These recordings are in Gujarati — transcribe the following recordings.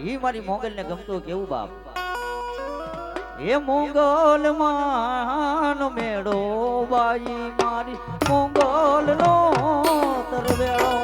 ઈ મારી મોગલ ને ગમતું કેવું બાપ. એ મોગલ માં મેળો બાઈ મારી મોગલ નો તરવેળો.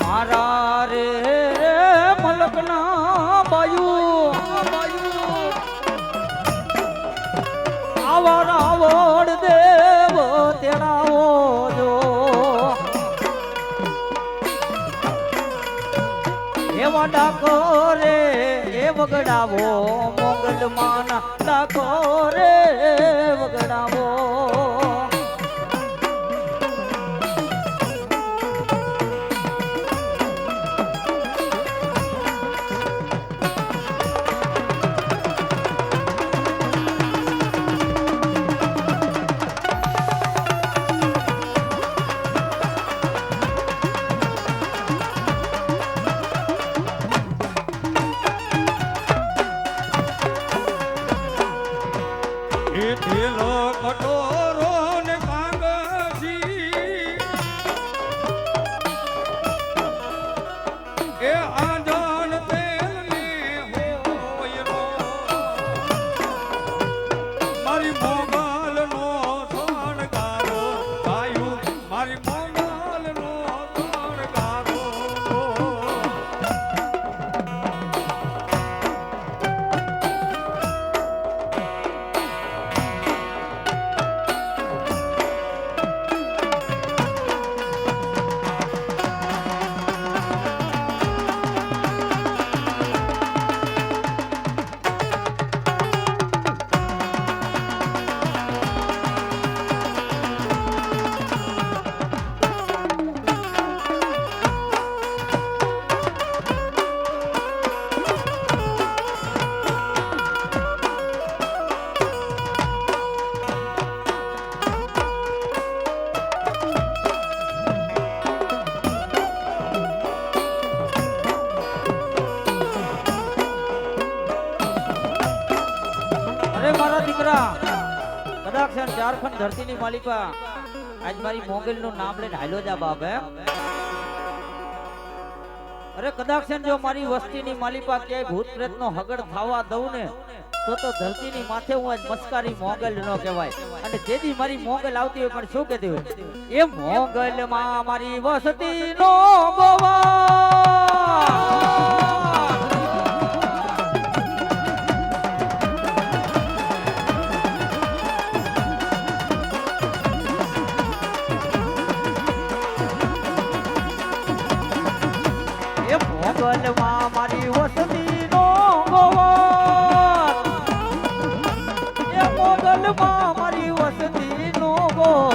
મારા રે મલકના બાયુ આવડ આવડ દેવ તેડાવો જો. એવા ડાકો રે એ વગડાવો મોગલ માના ડાકો રે વગડાવો. કદાચ ઝારખંડ ધરતીની માલિકા આજ મારી મોગલ નું નામ લઈને હાલ્યો જા બાપ. અરે કદાચ જો મારી વસ્તીની માલિકા ક્યાંય ભૂત પ્રેત નો હગડ થવા દઉં ને તો ધરતીની માથે હું આજ મસ્કારી મોગલ નો કહેવાય. અને જેથી મારી મોગલ આવતી હોય પણ શું કહેતી હોય એ મોગલ માં મારી વસ્તી નો ગોવા. મોગલમાં મારી વસતી નો ગોવા. એ મોગલમાં મારી વસતી નો ગોવા.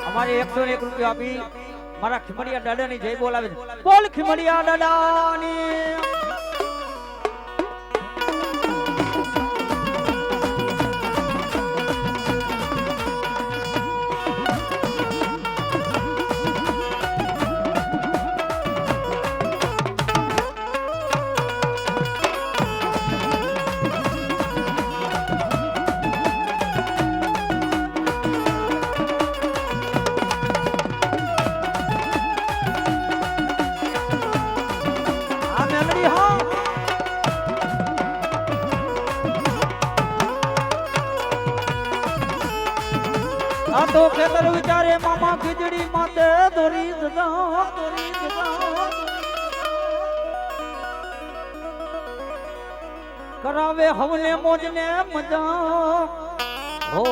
અમારે 101 રૂપિયા આપી મારા ખીમડિયા દાદાની જય બોલાવે છે. બોલ ખીમડિયા દાદાની. આ તો ખેતર વિચારે મામા ખીચડી માતે દોરી દદા કરાવે હવને મોજને મજા હો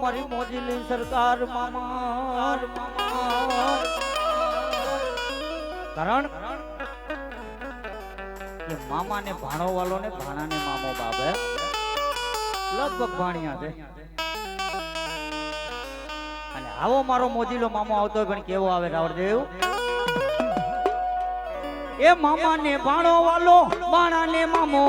મારી મોજીલી સરકાર મામા કારણ કે મામા ને ભાણો વાળો ને ભાણા ને મામો બાબે લગભગ ભાણિયા છે અને આવો મારો મોજીલો મામો આવતો હોય પણ કેવો આવે રાવળદેવ એ મામા ને ભાણો વાલો ભાણા ને મામો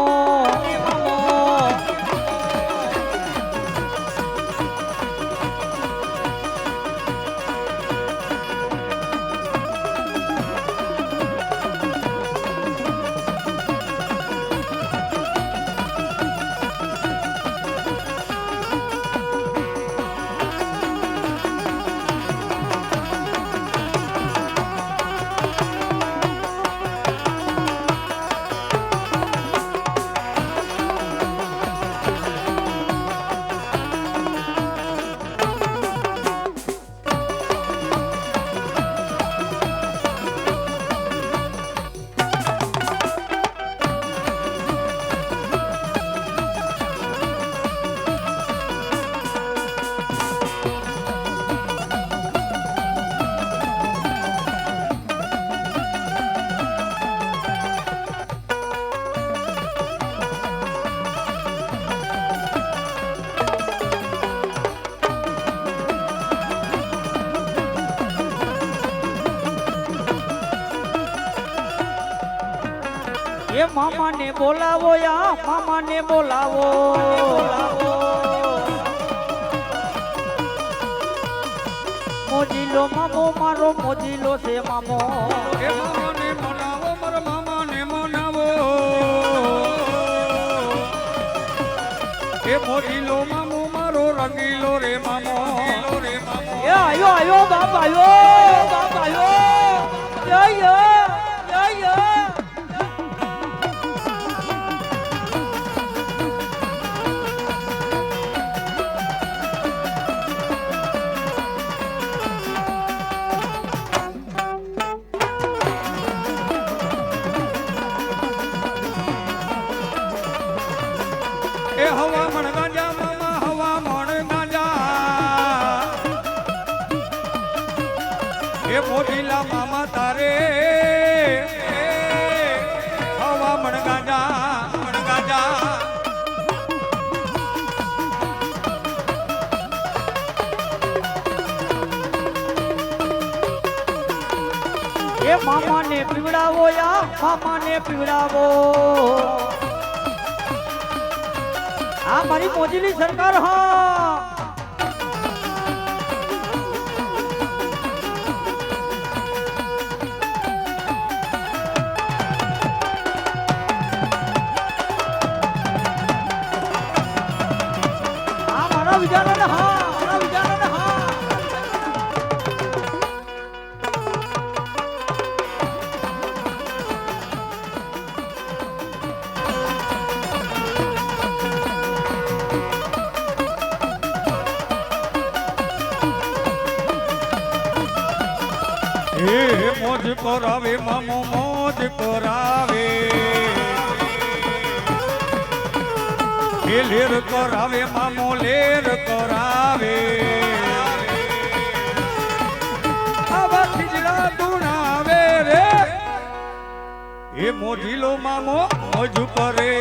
એ મામા ને બોલાવો યા મામા ને બોલાવો મોજીલો મામો મારો મોજીલો છે મામો એ મામા ને બોલાવો મારા મામા ને મનાવો એ મોજીલો મામો મારો રંગીલો રે મામો એ આયો બાપ આયો જય એ હવા મણ ગાંજા મામા હવા મણ ગાંજા એ મોજીલા મામા તારે હવા મણ ગાંજા એ મામા ને પીવડાવો યા મામા ને પીવડાવો આ મારી મોજીલી સરકાર હા મારા વિચારો હા મારા વિચારો હા મોજ કરાવે મામો મોજ કરાવે એ લેર કરાવે મામો લેર કરાવે આવા ખીજડા ધૂણાવે રે એ મોજીલો મામો મોજ કરે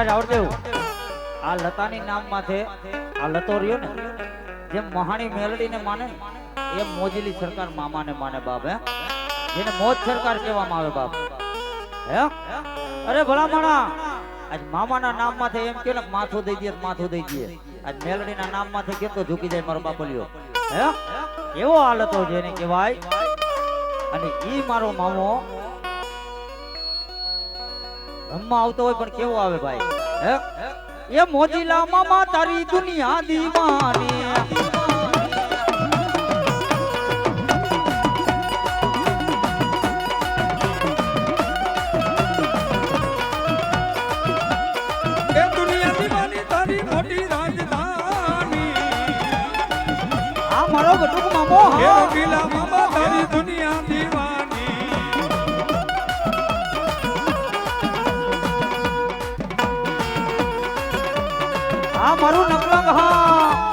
રાવળદેવ આ લતાની નામ માથે આ લતો રહ્યો ને જેમ મહાણી મેલડી ને માને એમ મોજીલી સરકાર મામા ને માને બાપ હે જેને મોજ સરકાર કહેવામાં આવે બાપ હે અરે ભલામણા આજ મામાના નામ માથે એમ કે માથું દઈ દે માથું દઈ દે આજ મેલડી ના નામ માથે કેમ તો ઝૂકી જાય મારો બાપલિયો હે એવો આ લતો જેને કહેવાય અને ઈ મારો મામો બ્રહ્મા આવતો હોય પણ કેવો આવે ભાઈ હે એ મોજીલા મામા તારી દુનિયા દીવાની મોહ હે રંગીલા મામા તારી દુનિયા દીવાની આ મારું નકલંગ હા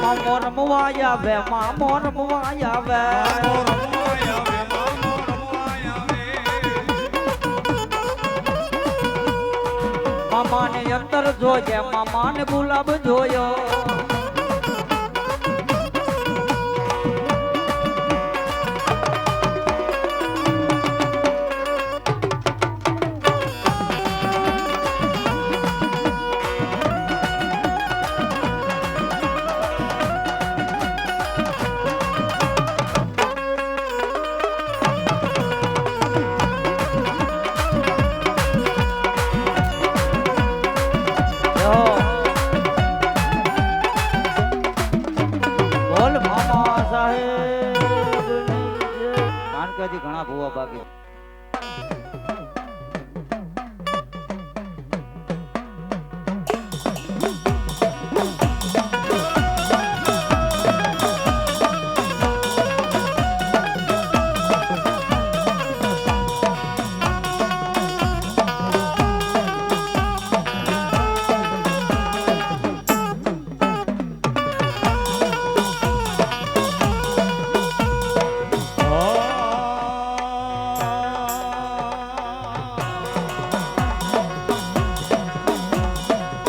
મામો રમવાયા વે મામો રમવાયા વે મામાને અંતર જોજે મામાને ગુલાબ જોયો બોલ મામા સાહેબ કારણ કે હજી ઘણા ભૂવા બાકી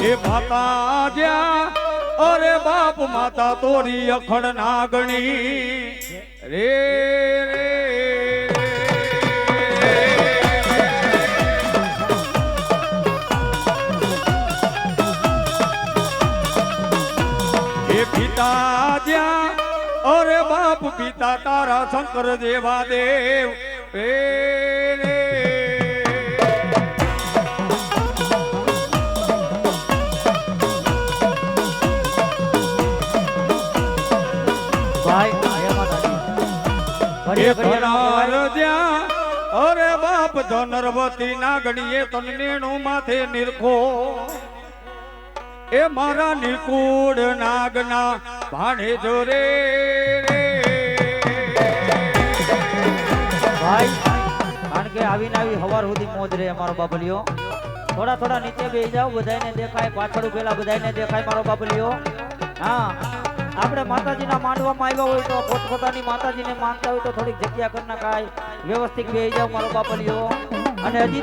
એ માતા જ્યાં અરે બાપ માતા તોરી અખડ નાગણી રે રે એ પિતા જ્યાં અરે બાપ પિતા તારા શંકર દેવા દેવ રે રે અરે બાપ ધનરવતી નાગણીએ તનનેણું માથે નિરખો એ મારા નિકુળ નાગના ભાણે જોરે રે ભાઈ કારણ કે આવીને આવી હવાર સુધી મોજ રે અમારો બાબલિયો થોડા થોડા નીચે બેસી જાવ બધાને દેખાય પાછળ પેલા બધાને દેખાય મારો બાબલિયો હા આપણે માતાજીના માંડવામાં આવ્યા હોય તો પોતપોતાની માતાજીને માનતા હોય તો થોડીક જગ્યા કરી નાખાય વ્યવસ્થિત બેસી જાવ મારો બાપલિયો અને હજી